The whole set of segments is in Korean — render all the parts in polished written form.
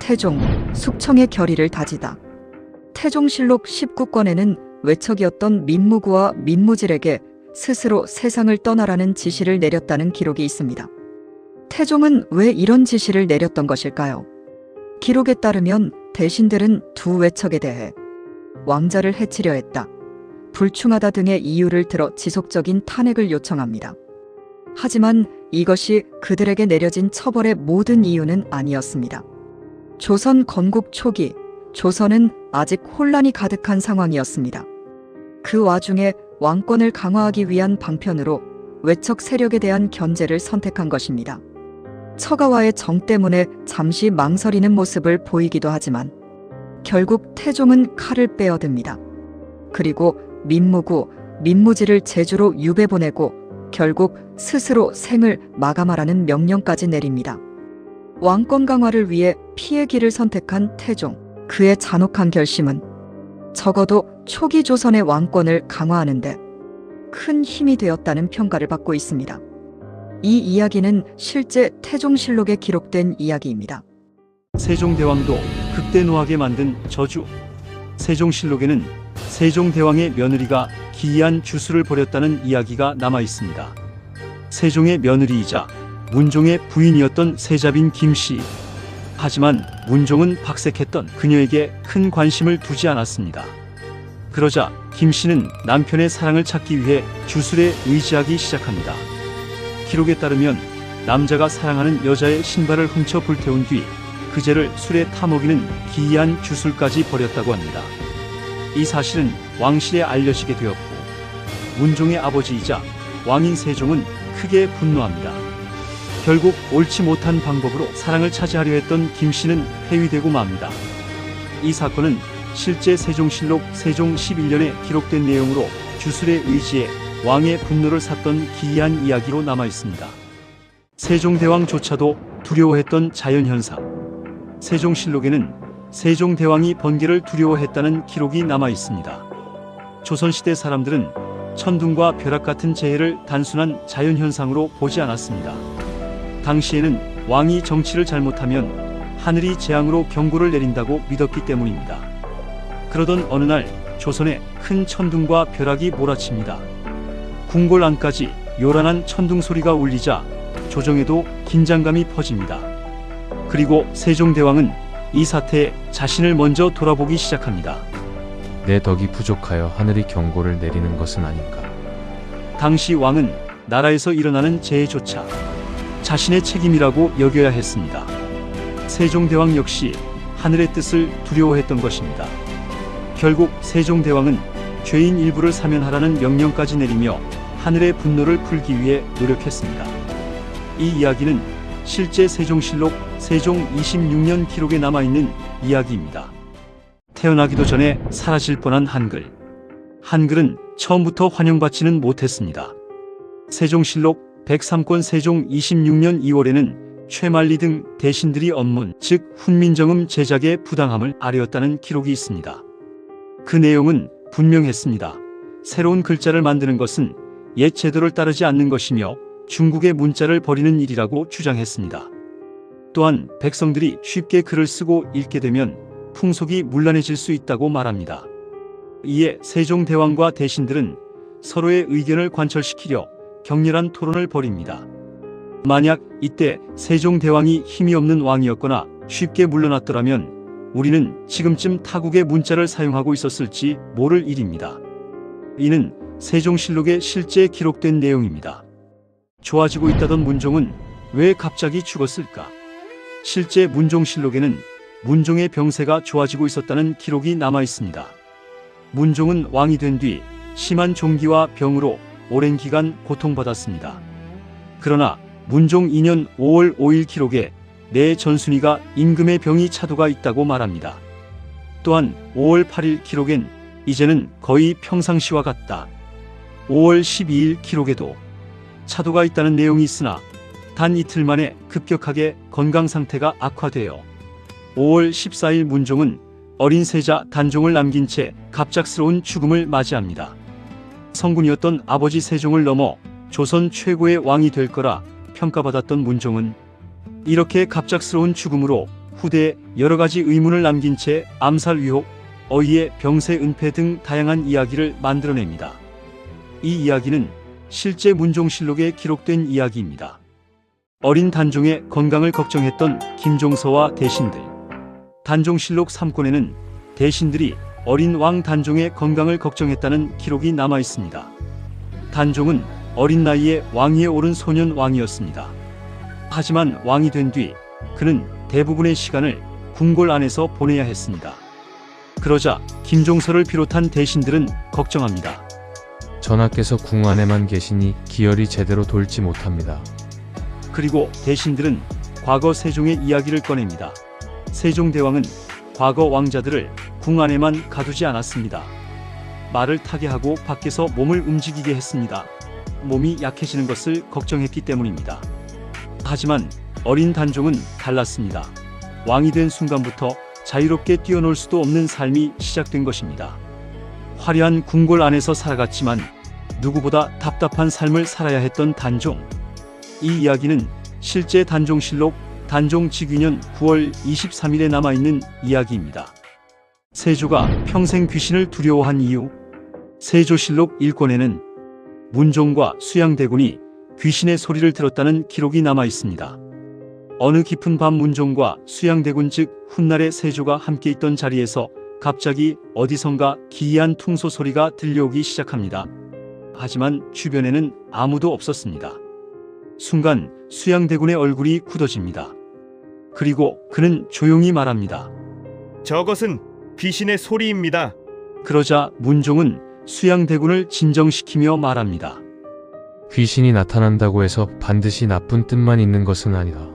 태종, 숙청의 결의를 다지다. 태종실록 19권에는 외척이었던 민무구와 민무질에게 스스로 세상을 떠나라는 지시를 내렸다는 기록이 있습니다. 태종은 왜 이런 지시를 내렸던 것일까요? 기록에 따르면 대신들은 두 외척에 대해 왕자를 해치려 했다, 불충하다 등의 이유를 들어 지속적인 탄핵을 요청합니다. 하지만 이것이 그들에게 내려진 처벌의 모든 이유는 아니었습니다. 조선 건국 초기, 조선은 아직 혼란이 가득한 상황이었습니다. 그 와중에 왕권을 강화하기 위한 방편으로 외척 세력에 대한 견제를 선택한 것입니다. 처가와의 정 때문에 잠시 망설이는 모습을 보이기도 하지만 결국 태종은 칼을 빼어듭니다. 그리고 민무구, 민무지를 제주로 유배 보내고 결국 스스로 생을 마감하라는 명령까지 내립니다. 왕권 강화를 위해 피의 길을 선택한 태종, 그의 잔혹한 결심은 적어도 초기 조선의 왕권을 강화하는데 큰 힘이 되었다는 평가를 받고 있습니다. 이 이야기는 실제 태종실록에 기록된 이야기입니다. 세종대왕도 극대노하게 만든 저주. 세종실록에는 세종대왕의 며느리가 기이한 주술을 벌였다는 이야기가 남아 있습니다. 세종의 며느리이자 문종의 부인이었던 세자빈 김씨. 하지만 문종은 박색했던 그녀에게 큰 관심을 두지 않았습니다. 그러자 김씨는 남편의 사랑을 찾기 위해 주술에 의지하기 시작합니다. 기록에 따르면 남자가 사랑하는 여자의 신발을 훔쳐 불태운 뒤 그제를 술에 타먹이는 기이한 주술까지 벌였다고 합니다. 이 사실은 왕실에 알려지게 되었고 문종의 아버지이자 왕인 세종은 크게 분노합니다. 결국 옳지 못한 방법으로 사랑을 차지하려 했던 김씨는 폐위되고 맙니다. 이 사건은 실제 세종실록 세종 11년에 기록된 내용으로 주술에 의지해 왕의 분노를 샀던 기이한 이야기로 남아 있습니다. 세종대왕조차도 두려워했던 자연현상. 세종실록에는 세종대왕이 번개를 두려워했다는 기록이 남아 있습니다. 조선시대 사람들은 천둥과 벼락 같은 재해를 단순한 자연현상으로 보지 않았습니다. 당시에는 왕이 정치를 잘못하면 하늘이 재앙으로 경고를 내린다고 믿었기 때문입니다. 그러던 어느 날 조선에 큰 천둥과 벼락이 몰아칩니다. 궁궐 안까지 요란한 천둥 소리가 울리자 조정에도 긴장감이 퍼집니다. 그리고 세종대왕은 이 사태에 자신을 먼저 돌아보기 시작합니다. 내 덕이 부족하여 하늘이 경고를 내리는 것은 아닌가. 당시 왕은 나라에서 일어나는 재해조차 자신의 책임이라고 여겨야 했습니다. 세종대왕 역시 하늘의 뜻을 두려워했던 것입니다. 결국 세종대왕은 죄인 일부를 사면하라는 명령까지 내리며 하늘의 분노를 풀기 위해 노력했습니다. 이 이야기는 실제 세종실록 세종 26년 기록에 남아있는 이야기입니다. 태어나기도 전에 사라질 뻔한 한글. 한글은 처음부터 환영받지는 못했습니다. 세종실록 103권 세종 26년 2월에는 최만리 등 대신들이 언문, 즉 훈민정음 제작의 부당함을 아뢰었다는 기록이 있습니다. 그 내용은 분명했습니다. 새로운 글자를 만드는 것은 옛 제도를 따르지 않는 것이며 중국의 문자를 버리는 일이라고 주장했습니다. 또한 백성들이 쉽게 글을 쓰고 읽게 되면 풍속이 문란해질 수 있다고 말합니다. 이에 세종대왕과 대신들은 서로의 의견을 관철시키려 격렬한 토론을 벌입니다. 만약 이때 세종대왕이 힘이 없는 왕이었거나 쉽게 물러났더라면 우리는 지금쯤 타국의 문자를 사용하고 있었을지 모를 일입니다. 이는 세종실록에 실제 기록된 내용입니다. 좋아지고 있다던 문종은 왜 갑자기 죽었을까? 실제 문종실록에는 문종의 병세가 좋아지고 있었다는 기록이 남아 있습니다. 문종은 왕이 된 뒤 심한 종기와 병으로 오랜 기간 고통받았습니다. 그러나 문종 2년 5월 5일 기록에 내 전순이가 임금의 병이 차도가 있다고 말합니다. 또한 5월 8일 기록엔 이제는 거의 평상시와 같다. 5월 12일 기록에도 차도가 있다는 내용이 있으나 단 이틀 만에 급격하게 건강 상태가 악화되어 5월 14일 문종은 어린 세자 단종을 남긴 채 갑작스러운 죽음을 맞이합니다. 성군이었던 아버지 세종을 넘어 조선 최고의 왕이 될 거라 평가받았던 문종은 이렇게 갑작스러운 죽음으로 후대에 여러 가지 의문을 남긴 채 암살 위혹, 어이의 병세 은폐 등 다양한 이야기를 만들어냅니다. 이 이야기는 실제 문종실록에 기록된 이야기입니다. 어린 단종의 건강을 걱정했던 김종서와 대신들. 단종실록 3권에는 대신들이 어린 왕 단종의 건강을 걱정했다는 기록이 남아 있습니다. 단종은 어린 나이에 왕위에 오른 소년 왕이었습니다. 하지만 왕이 된 뒤 그는 대부분의 시간을 궁궐 안에서 보내야 했습니다. 그러자 김종서를 비롯한 대신들은 걱정합니다. 전하께서 궁 안에만 계시니 기혈이 제대로 돌지 못합니다. 그리고 대신들은 과거 세종의 이야기를 꺼냅니다. 세종대왕은 과거 왕자들을 궁 안에만 가두지 않았습니다. 말을 타게 하고 밖에서 몸을 움직이게 했습니다. 몸이 약해지는 것을 걱정했기 때문입니다. 하지만 어린 단종은 달랐습니다. 왕이 된 순간부터 자유롭게 뛰어놀 수도 없는 삶이 시작된 것입니다. 화려한 궁궐 안에서 살아갔지만 누구보다 답답한 삶을 살아야 했던 단종. 이 이야기는 실제 단종실록 단종직위년 9월 23일에 남아있는 이야기입니다. 세조가 평생 귀신을 두려워한 이유. 세조실록 1권에는 문종과 수양대군이 귀신의 소리를 들었다는 기록이 남아 있습니다. 어느 깊은 밤 문종과 수양대군 즉 훗날의 세조가 함께 있던 자리에서 갑자기 어디선가 기이한 퉁소 소리가 들려오기 시작합니다. 하지만 주변에는 아무도 없었습니다. 순간 수양대군의 얼굴이 굳어집니다. 그리고 그는 조용히 말합니다. 저것은 귀신의 소리입니다. 그러자 문종은 수양대군을 진정시키며 말합니다. 귀신이 나타난다고 해서 반드시 나쁜 뜻만 있는 것은 아니다.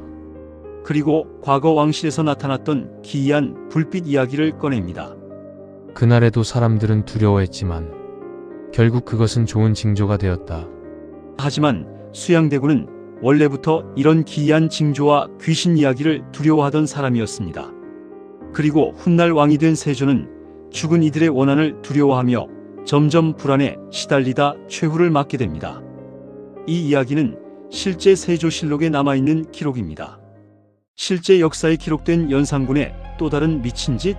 그리고 과거 왕실에서 나타났던 기이한 불빛 이야기를 꺼냅니다. 그날에도 사람들은 두려워했지만 결국 그것은 좋은 징조가 되었다. 하지만 수양대군은 원래부터 이런 기이한 징조와 귀신 이야기를 두려워하던 사람이었습니다. 그리고 훗날 왕이 된 세조는 죽은 이들의 원한을 두려워하며 점점 불안에 시달리다 최후를 맞게 됩니다. 이 이야기는 실제 세조실록에 남아있는 기록입니다. 실제 역사에 기록된 연산군의 또 다른 미친 짓.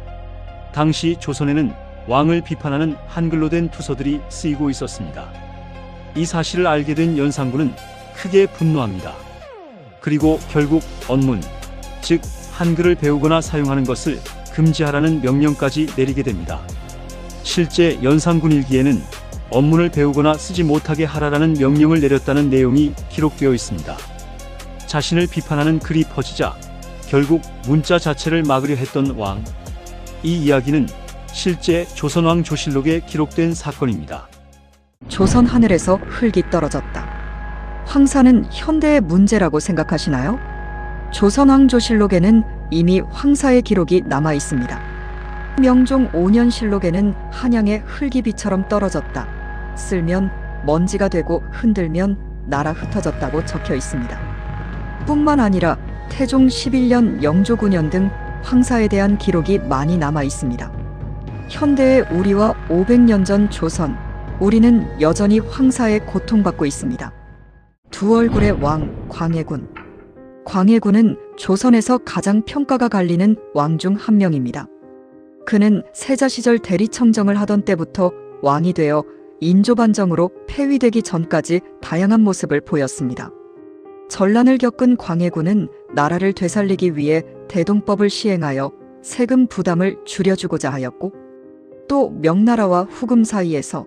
당시 조선에는 왕을 비판하는 한글로 된 투서들이 쓰이고 있었습니다. 이 사실을 알게 된 연산군은 크게 분노합니다. 그리고 결국 언문, 즉 한글을 배우거나 사용하는 것을 금지하라는 명령까지 내리게 됩니다. 실제 연산군 일기에는 언문을 배우거나 쓰지 못하게 하라라는 명령을 내렸다는 내용이 기록되어 있습니다. 자신을 비판하는 글이 퍼지자 결국 문자 자체를 막으려 했던 왕. 이 이야기는 실제 조선왕 조실록에 기록된 사건입니다. 조선 하늘에서 흙이 떨어졌다. 황사는 현대의 문제라고 생각하시나요? 조선왕조실록에는 이미 황사의 기록이 남아 있습니다. 명종 5년 실록에는 한양의 흙이 비처럼 떨어졌다. 쓸면 먼지가 되고 흔들면 날아 흩어졌다고 적혀 있습니다. 뿐만 아니라 태종 11년 영조 9년 등 황사에 대한 기록이 많이 남아 있습니다. 현대의 우리와 500년 전 조선, 우리는 여전히 황사에 고통받고 있습니다. 두 얼굴의 왕, 광해군. 광해군은 조선에서 가장 평가가 갈리는 왕 중 한 명입니다. 그는 세자 시절 대리청정을 하던 때부터 왕이 되어 인조반정으로 폐위되기 전까지 다양한 모습을 보였습니다. 전란을 겪은 광해군은 나라를 되살리기 위해 대동법을 시행하여 세금 부담을 줄여주고자 하였고, 또 명나라와 후금 사이에서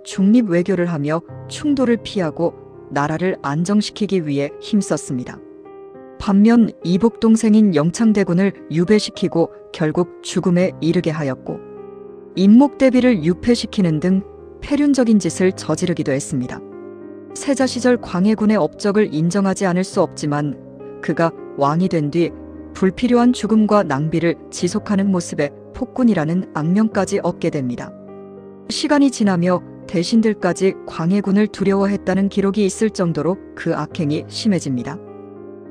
중립 외교를 하며 충돌을 피하고 나라를 안정시키기 위해 힘썼습니다. 반면 이복 동생인 영창대군을 유배시키고 결국 죽음에 이르게 하였고, 임목대비를 유폐시키는 등 폐륜적인 짓을 저지르기도 했습니다. 세자 시절 광해군의 업적을 인정하지 않을 수 없지만 그가 왕이 된 뒤 불필요한 죽음과 낭비를 지속하는 모습에 폭군이라는 악명까지 얻게 됩니다. 시간이 지나며 대신들까지 광해군을 두려워했다는 기록이 있을 정도로 그 악행이 심해집니다.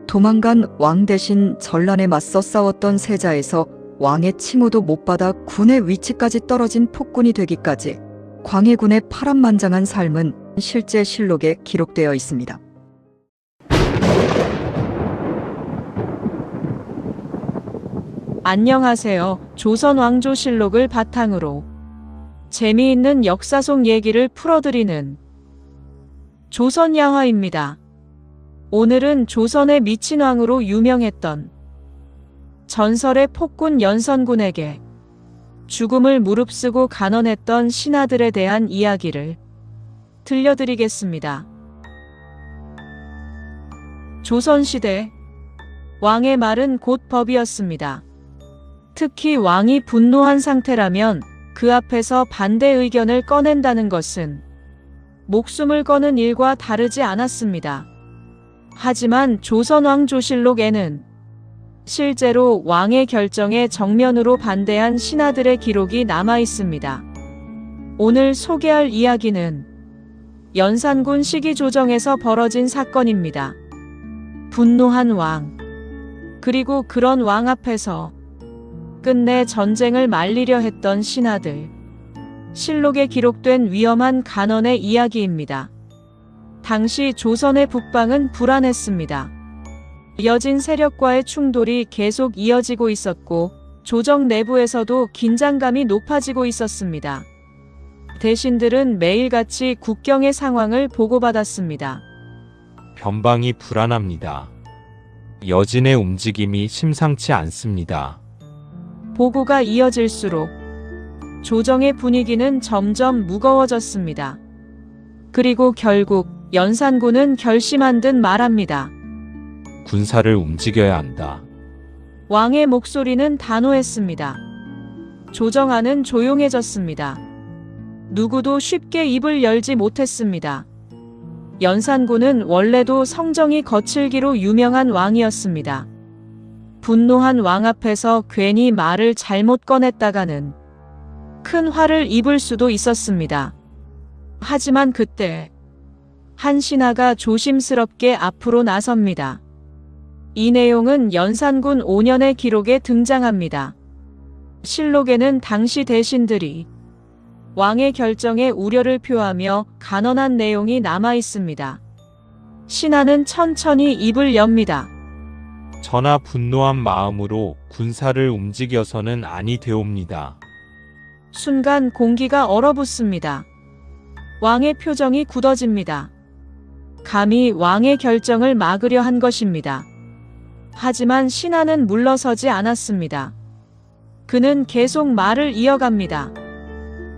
도망간 왕 대신 전란에 맞서 싸웠던 세자에서 왕의 칭호도 못 받아 군의 위치까지 떨어진 폭군이 되기까지 광해군의 파란만장한 삶은 실제 실록에 기록되어 있습니다. 안녕하세요. 조선왕조실록을 바탕으로 재미있는 역사 속 얘기를 풀어드리는 조선야화입니다. 오늘은 조선의 미친 왕으로 유명했던 전설의 폭군 연산군에게 죽음을 무릅쓰고 간언했던 신하들에 대한 이야기를 들려드리겠습니다. 조선시대 왕의 말은 곧 법이었습니다. 특히 왕이 분노한 상태라면 그 앞에서 반대 의견을 꺼낸다는 것은 목숨을 거는 일과 다르지 않았습니다. 하지만 조선왕조실록에는 실제로 왕의 결정에 정면으로 반대한 신하들의 기록이 남아 있습니다. 오늘 소개할 이야기는 연산군 시기조정에서 벌어진 사건입니다. 분노한 왕, 그리고 그런 왕 앞에서 끝내 전쟁을 말리려 했던 신하들, 실록에 기록된 위험한 간언의 이야기입니다. 당시 조선의 북방은 불안했습니다. 여진 세력과의 충돌이 계속 이어지고 있었고 조정 내부에서도 긴장감이 높아지고 있었습니다. 대신들은 매일같이 국경의 상황을 보고받았습니다. 변방이 불안합니다. 여진의 움직임이 심상치 않습니다. 보고가 이어질수록 조정의 분위기는 점점 무거워졌습니다. 그리고 결국 연산군은 결심한 듯 말합니다. 군사를 움직여야 한다. 왕의 목소리는 단호했습니다. 조정 안은 조용해졌습니다. 누구도 쉽게 입을 열지 못했습니다. 연산군은 원래도 성정이 거칠기로 유명한 왕이었습니다. 분노한 왕 앞에서 괜히 말을 잘못 꺼냈다가는 큰 화를 입을 수도 있었습니다. 하지만 그때 한 신하가 조심스럽게 앞으로 나섭니다. 이 내용은 연산군 5년의 기록에 등장합니다. 실록에는 당시 대신들이 왕의 결정에 우려를 표하며 간언한 내용이 남아 있습니다. 신하는 천천히 입을 엽니다. 전하 분노한 마음으로 군사를 움직여서는 아니 되옵니다. 순간 공기가 얼어붙습니다. 왕의 표정이 굳어집니다. 감히 왕의 결정을 막으려 한 것입니다. 하지만 신하는 물러서지 않았습니다. 그는 계속 말을 이어갑니다.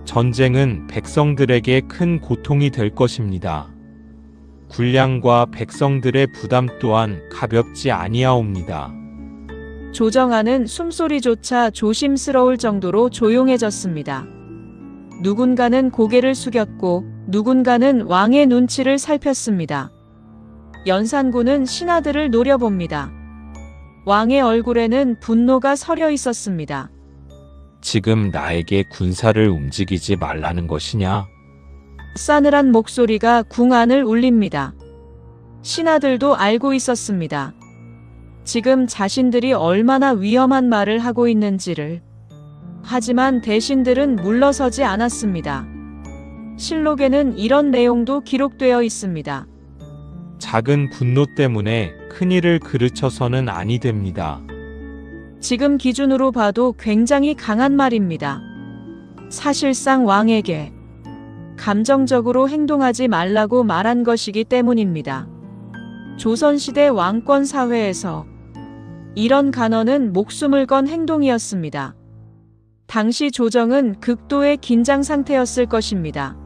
전쟁은 백성들에게 큰 고통이 될 것입니다. 군량과 백성들의 부담 또한 가볍지 아니하옵니다. 조정안은 숨소리조차 조심스러울 정도로 조용해졌습니다. 누군가는 고개를 숙였고 누군가는 왕의 눈치를 살폈습니다. 연산군은 신하들을 노려봅니다. 왕의 얼굴에는 분노가 서려 있었습니다. 지금 나에게 군사를 움직이지 말라는 것이냐? 싸늘한 목소리가 궁 안을 울립니다. 신하들도 알고 있었습니다. 지금 자신들이 얼마나 위험한 말을 하고 있는지를. 하지만 대신들은 물러서지 않았습니다. 실록에는 이런 내용도 기록되어 있습니다. 작은 분노 때문에 큰일을 그르쳐서는 아니 됩니다. 지금 기준으로 봐도 굉장히 강한 말입니다. 사실상 왕에게 감정적으로 행동하지 말라고 말한 것이기 때문입니다. 조선시대 왕권 사회에서 이런 간언은 목숨을 건 행동이었습니다. 당시 조정은 극도의 긴장 상태였을 것입니다.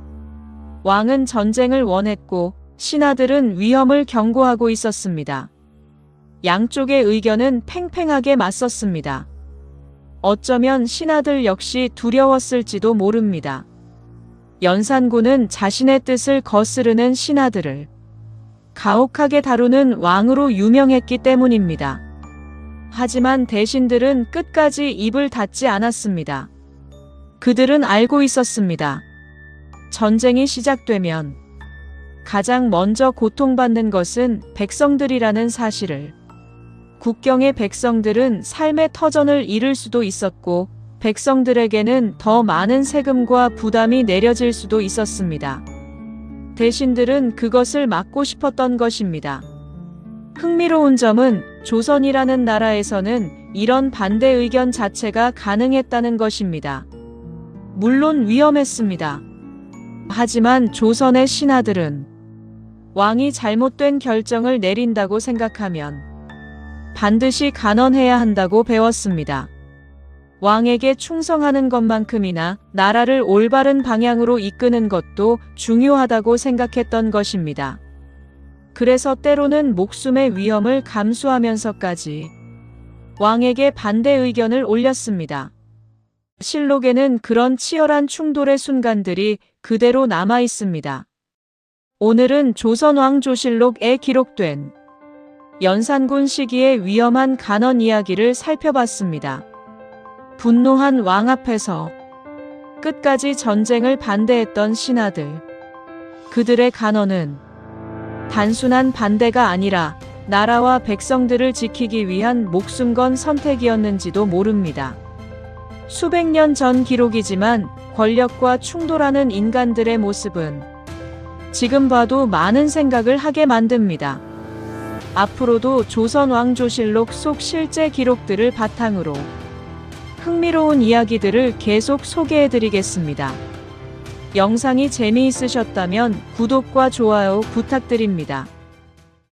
왕은 전쟁을 원했고 신하들은 위험을 경고하고 있었습니다. 양쪽의 의견은 팽팽하게 맞섰습니다. 어쩌면 신하들 역시 두려웠을지도 모릅니다. 연산군은 자신의 뜻을 거스르는 신하들을 가혹하게 다루는 왕으로 유명했기 때문입니다. 하지만 대신들은 끝까지 입을 닫지 않았습니다. 그들은 알고 있었습니다. 전쟁이 시작되면 가장 먼저 고통받는 것은 백성들이라는 사실을. 국경의 백성들은 삶의 터전을 잃을 수도 있었고 백성들에게는 더 많은 세금과 부담이 내려질 수도 있었습니다. 대신들은 그것을 막고 싶었던 것입니다. 흥미로운 점은 조선이라는 나라에서는 이런 반대 의견 자체가 가능했다는 것입니다. 물론 위험했습니다. 하지만 조선의 신하들은 왕이 잘못된 결정을 내린다고 생각하면 반드시 간언해야 한다고 배웠습니다. 왕에게 충성하는 것만큼이나 나라를 올바른 방향으로 이끄는 것도 중요하다고 생각했던 것입니다. 그래서 때로는 목숨의 위험을 감수하면서까지 왕에게 반대 의견을 올렸습니다. 실록에는 그런 치열한 충돌의 순간들이 그대로 남아 있습니다. 오늘은 조선왕조실록에 기록된 연산군 시기의 위험한 간언 이야기를 살펴봤습니다. 분노한 왕 앞에서 끝까지 전쟁을 반대했던 신하들. 그들의 간언은 단순한 반대가 아니라 나라와 백성들을 지키기 위한 목숨 건 선택이었는지도 모릅니다. 수백 년 전 기록이지만 권력과 충돌하는 인간들의 모습은 지금 봐도 많은 생각을 하게 만듭니다. 앞으로도 조선왕조실록 속 실제 기록들을 바탕으로 흥미로운 이야기들을 계속 소개해드리겠습니다. 영상이 재미있으셨다면 구독과 좋아요 부탁드립니다.